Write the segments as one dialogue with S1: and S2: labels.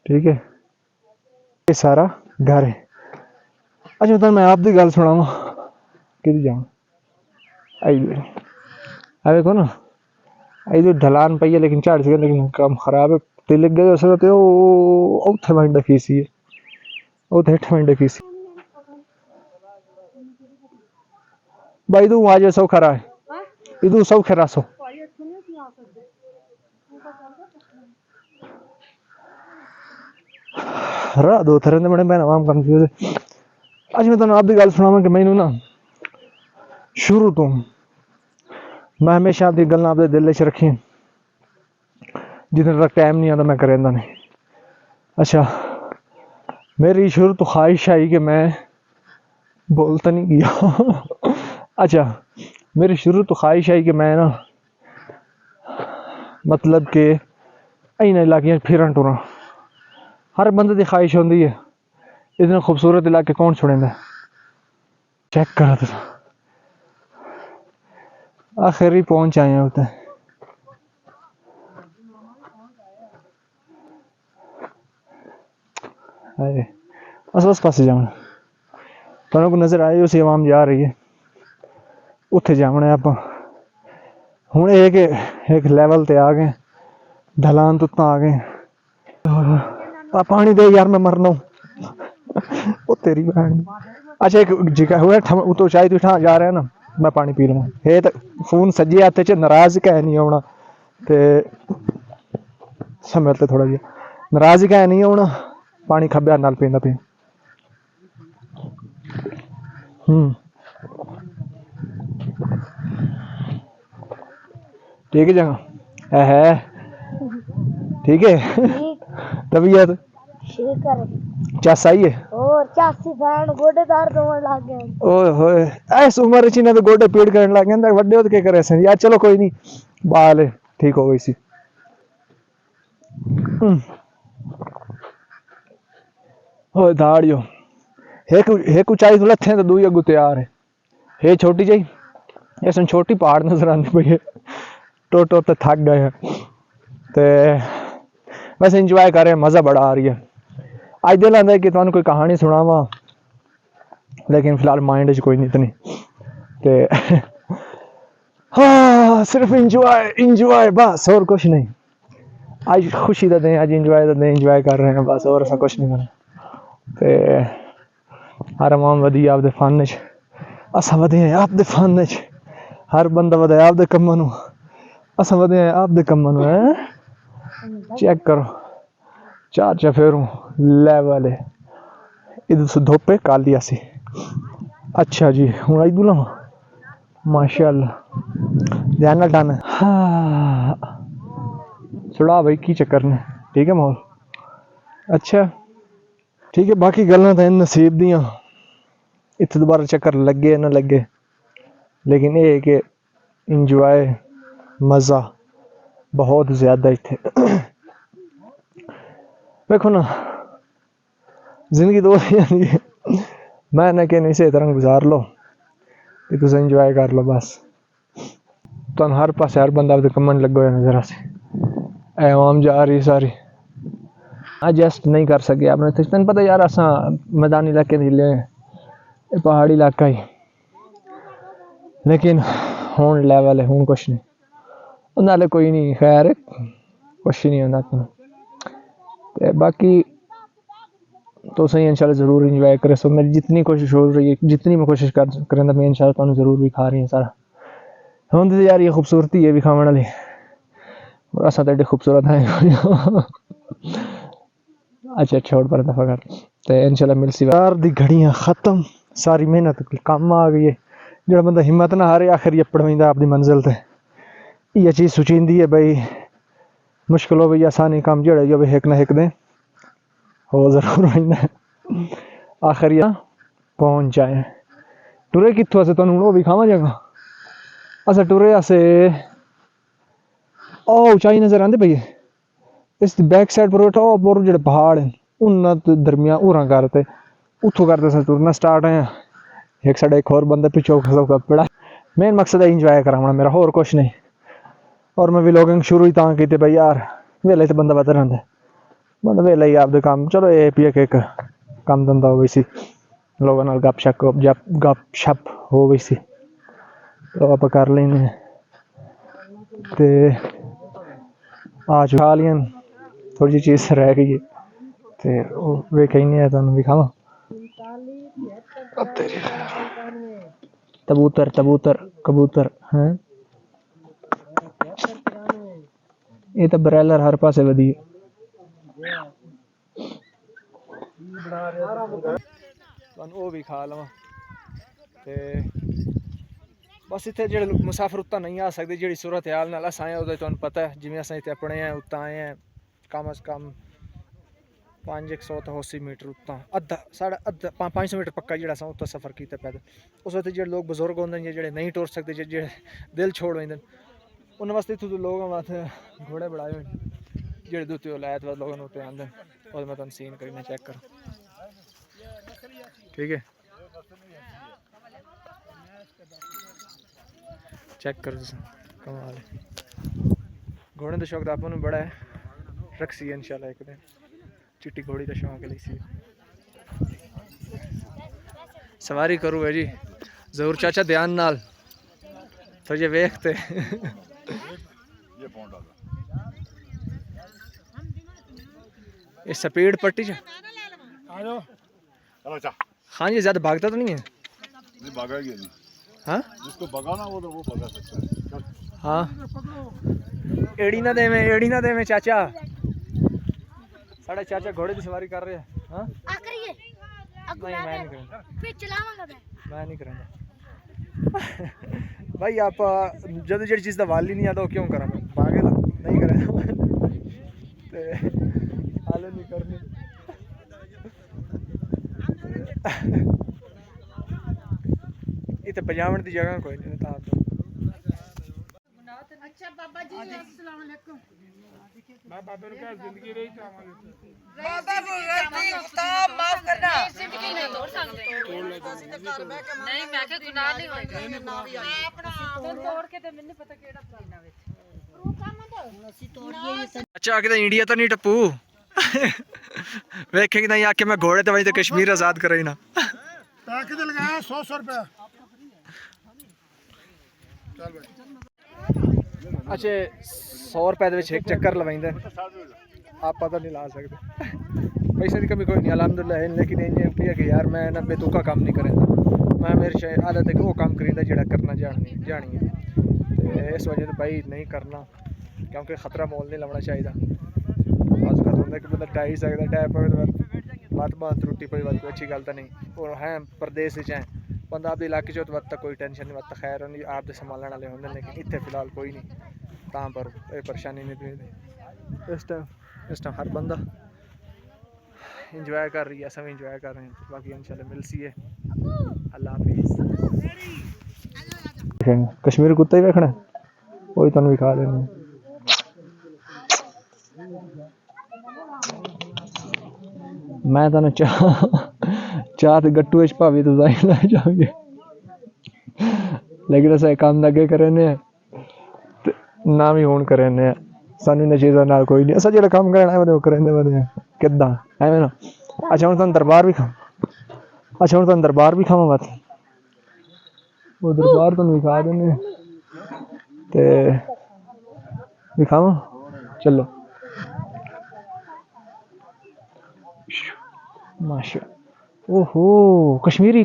S1: ठीक है, ये सारा घर है। अच्छा तो मैं आपकी गल सुनावा कि जाऊँ आई देखो ना आई ढलान पई है लेकिन झाड़ से लेकिन काम खराब है तिलक गए उस उथे वंड फीसी है उथे हेठ वंड फीसी भाई तू आज सब खरा है इदू सब खरा सो रा दो तरह ने बड़े मैं आम कंफ्यूज है। आज मैं तुहानू आपकी गल सुनावा कि मैनू ना शुरू तो मैं हमेशा आपकी गल्लां अपने दिल च रखी जितने तक टाइम नहीं आता मैं करेंदा नहीं। अच्छा मेरी शुरू तो ख्वाहिश आई कि मैं बोलता नहीं किया अच्छा मेरी शुरू तो ख्वाहिश आई कि मैं ना मतलब कि इन इलाके फिरन टुरन हर बंदे की ख्वाहिश होंदी है। इतने खूबसूरत इलाके कौन छोड़ेंदा चेक करो तो आखिर ही पहुंच आए हैं उते उस पास जाना तुहानू को नजर आए उस आवाम जा रही है उत्थे जाना आप हुण एक लैवल ते आ गए ढलान तो आ गए पानी दे यार मैं मरना ओ तेरी बहन। अच्छा एक जगह हुआ तो चाय तू जा रहा है ना मैं पानी पी लवां हे तो फोन सज्जे हत्थ च नाराज कह नहीं आना ते समय ते थोड़ा जिहा नाराज कह नहीं आना पानी खब्बे हत्थ नाल पींदा पे ठीक है जगह है ठीक है तबीयत चस आई है और चासी फैन गोडे दर्द होने लग गए ओए होए इस उम्र च इन्हें तो गोडे पीड़ करने लग गए वड्डे होते क्या करे सन यार चलो कोई नहीं बाल ठीक हो गई सी हो दाड़ियो एक ऊंचाई तो लथे तो दूई अगू तैयार है हे छोटी जाई इस छोटी पहाड़ नजर आती पई है टो तो थक गए हैं ते बस इंजॉय कर रहे हैं मजा बड़ा आ रही है। आज दिल आंदा है कि तुहानू कोई कहानी सुनावा लेकिन फिलहाल माइंड च कोई नहीं इतनी ते हाँ सिर्फ इंजॉय बस और कुछ नहीं। आज खुशी का दिन आज इंजॉय कर रहे हैं बस और ऐसा कुछ नहीं करना ते हर अवाम वधी आपदे फन च असां वधे आपदे फन च हर बंदा वधे आपदे कम्मां नू असां वधे आपदे कम्मां नू चेक करो चार चफेरू लेवल है इधर से धोपे काली आसी। अच्छा जी हूँ आई दूला माशाअल्लाह ध्यान ना डान हाँ सुड़ा भाई की चक्कर ने ठीक है माहौल अच्छा ठीक है बाकी गल्लां तो नसीब दियां इत्थे दोबारा चक्कर लगे ना लगे लेकिन ये है कि इंजॉय मज़ा बहुत ज़्यादा इत्थे देखो ना जिंदगी दो मैं ना कि नहीं से तरह गुजार लो कि तुम इंजॉय कर लो बस तुम हर पास हर बंदा आपके कम्मन लगे हुए नजर आसे आवाम जा रही सारी एडजस्ट नहीं कर सके आपने तेन पता यार असा मैदानी इलाके जिले पहाड़ी इलाका ही लेकिन हुण लेवल है हुण कुछ नहीं नाले कोई नहीं खैर कुछ नहीं होता ते बाकी तो सही इंशाल्लाह ज़रूर इंजॉय करे सो मेरी जितनी कोशिश हो रही है जितनी मैं कोशिश कर मैं इंशाल्लाह तुहानू ज़रूर विखा रही है सारा हुण तो यार ये खूबसूरती है विखावन वाली और असा तो एडे खूबसूरत है अच्छा छोड़ पर दफा कर ते इंशाल्लाह मिलसी यार दी घड़ियां खत्म सारी मेहनत काम आ गई है जो बंदा हिम्मत ना हारे आखिर अप्पड़ वहींदा अपनी मंजिल ते ये चीज़ सुचींदी है भाई मुश्किल हो आसानी काम जो एक ना एक दे हो जरूर वहींदा आखिर ये पहुंच जाए टुरे कितों अस तुहानू वो विखावा जगह अस टुरे असे ओ ऊंचाई नजर आंदी पई इस बैक साइड पर टॉप और जो पहाड़ हैं उन्होंने दरमियान उरा करते उतों करते टुरना स्टार्ट है एक साइड एक और बंदा पिछो पड़ा मेन मकसद है इंजॉय कराना मेरा होर कुछ नहीं और मैं व्लॉगिंग शुरू ही तां की भाई यार वेले तो बंदा बदल रहा मतलब वेला ही आपदे काम चलो ये भी एक काम धंधा हो वैसी लोगों नाल गप शप हो वैसी तो आप कर लेने ते आज खा लियन थोड़ी जी चीज़ रह गई है ते वे कहीं नहीं है तुहानू दिखावा कबूतर कबूतर कबूतर हैं ये तो ब्रैलर हर पासे वधी वो भी खा लवा ते बस इतने जो मुसाफिर उत्ता नहीं आ सकते जी सूरत हाल नाल अस आए उहदा तुहानू पता है जिवें अस इतने अपने हैं उत्ता आए हैं कम अज कम 500 तो 80 मीटर उत्ता अद्धा साढ़ा अद्धा 500 मीटर पक्का जो उत्ता सफर किया पैदल उस वक्त जो लोग बजुर्ग होंगे जो नहीं टुर सकते जो दिल छोड़ देंगे उन्होंने वास्ते इतों तो लोग वास्ते घोड़े बढ़ाए हुए जो दुत्ते लैत बाद लोगों उत्ते आते और मैं तुम सीन करना चेक करो ठीक है चेक करो कमाल घोड़े का शौक तो आपको बड़ा है रखसी है इंशाल्लाह एक दिन चिट्टी घोड़ी का शौक है सी सवारी करूँ है जी जरूर चाचा ध्यान नाल तो ये वेखते इस स्पीड पट्टी हाँ जी ज्यादा भागता तो नहीं है
S2: नहीं भागेगी नहीं
S1: हाँ
S2: जिसको भगाना वो तो वो भगा सकता है
S1: हाँ एड़ी ना दे में चाचा साढ़े चाचा घोड़े की सवारी कर रहे हैं हाँ नहीं मैं नहीं करूँगा
S3: फिर चलावांगा
S1: मैं नहीं करूँगा भाई आप जब जी चीज़ का वाल ही नहीं आता वो क्यों करा मैं भागे ला नहीं करे हाल नहीं करनी इतने पजावण की जगह कोई नहीं था
S3: अच्छा बाबा जी अस्सलाम वालेकुम
S4: मैं बाबा ने कहा जिंदगी रही तो
S5: बाबा को गलती खिताब माफ करना
S3: जिंदगी नहीं तोड़ सकते नहीं मैं के गुनाह नहीं होएगा मैं तोड़ के ते मैंने पता केड़ा पाना विच ਅਸੀਂ ਤੋੜੀਏ
S1: अच्छा आके तो इंडिया तो नहीं टप्पू वेखेंगे नहीं आके मैं घोड़े तो वही तो कश्मीर आजाद करे ना
S4: पैके दे लगाया 100 रुपया चल भाई
S1: अच्छा 100 रुपए एक चक्कर लवाइंदे आप पता नहीं ला सकते पैसे की कमी कोई नहीं अलहमदुलिल्लाह है लेकिन ये है कि यार मैं ना बेतुका काम नहीं करेंदा मैं मेरी शायद आदत है कि वो काम करेंदा जेड़ा करना जानी है तो इस वजह से भाई नहीं करना क्योंकि खतरा मोल नहीं लवना चाहिए अजकल होंगे कि बंदा टाई सकता टाई पवे तो बात बात त्रुटि पई बात कोई अच्छी गल तो नहीं और है प्रदेश है बंदा आपके इलाके च वक्त तक कोई टेंशन नहीं वक्त खैर नहीं आप संभालने वाले होंगे लेकिन इतने फिलहाल कोई नहीं तां पर कोई परेशानी नहीं पी इस टाइम हर बंदा इंजॉय कर रही है सब इंजॉय कर रहे हैं बाकी इंशाल्लाह मिलसी है अल्लाह हाफिज़ कश्मीर कुत्ता ही देखना वही तुम दिखा देना मैं तुम चाह तो गट्टू भावी तुम ला जाओगे लेकिन अस काम अगे करें ना भी हूँ करें सानू इन चीज़ों नाल कोई नहीं अस जो काम करना है करें किदा एवं ना अच्छा हूँ तुम दरबार भी खाओ अच्छा हूँ तुम दरबार भी खावा बात वो दरबार तुम विखा देने ते विखावा चलो माशा ओहो कश्मीरी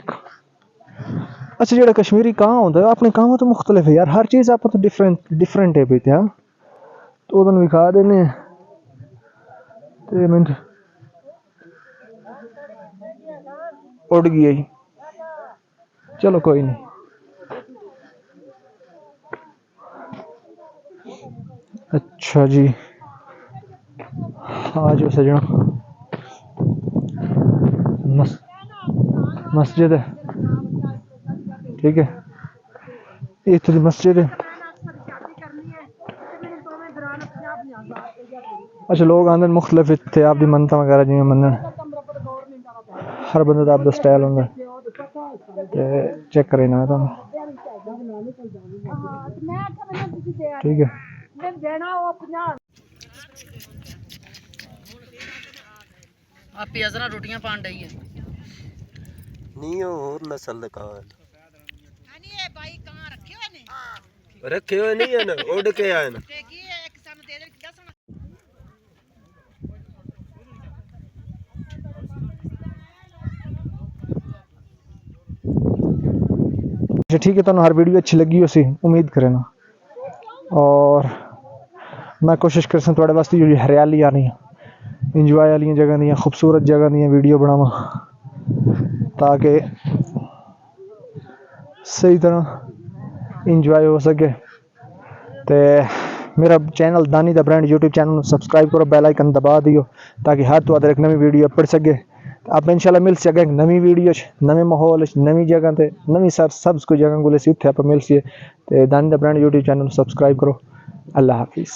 S1: अच्छा जो कश्मीरी कहाँ होता है अपने काम तो मुख्तलिफ है यार हर चीज़ आप तो डिफरेंट है बेटे हाँ तो तुम विखा देने मिनट उड़ गई चलो कोई नहीं अच्छा जी आ जाओ सजना मस्जिद है ठीक है इतनी मस्जिद है अच्छा लोग आंदे मुख्तलिफ इतने आपकी मनता वगैरह जिवें मनन हर बंदे का आपका स्टाइल होंगे चेक करे ना तुम ठीक है
S3: ਆਪੇ ਅਜ਼ਰਾ ਰੋਟੀਆਂ ਪਾਣ ਡਈ ਹੈ
S6: ਨਹੀਂ ਉਹ ਹੋਰ ਨਸਲ ਦੇ ਕਾਂ
S3: ਹਾਂਜੀ ਇਹ ਬਾਈ ਕਾਂ ਰੱਖੇ ਹੋਏ ਨੇ
S6: ਰੱਖੇ ਹੋਏ ਨਹੀਂ ਹਨ ਉੱਡ ਕੇ ਆਏ ਨੇ
S3: ਤੇ ਕੀ ਇੱਕ ਸਾਨੂੰ ਦੇ ਦੇ ਦੱਸਣਾ
S1: अच्छा ठीक है, तो हर वीडियो अच्छी लगी उसी उम्मीद करें ना, और मैं कोशिश कर सा थोड़े वास्ते जो हरियाली आनी इंजॉय वाली जगह दी खूबसूरत जगह दी वीडियो बनावा ताकि सही तरह इंजॉय हो सके। तो मेरा चैनल दानी दा ब्रांड यूट्यूब चैनल सब्सक्राइब करो, बेल आइकन दबा दियो ताकि हर तो एक नवी वीडियो पढ़ सके। आप इंशाल्लाह मिल सके नवी वीडियो नवे माहौल नवी जगह ते नवी सब कुछ जगह को उत्थे आप मिल सी। तो दानी दा ब्रांड यूट्यूब चैनल सब्सक्राइब करो। अल्लाह हाफिज़।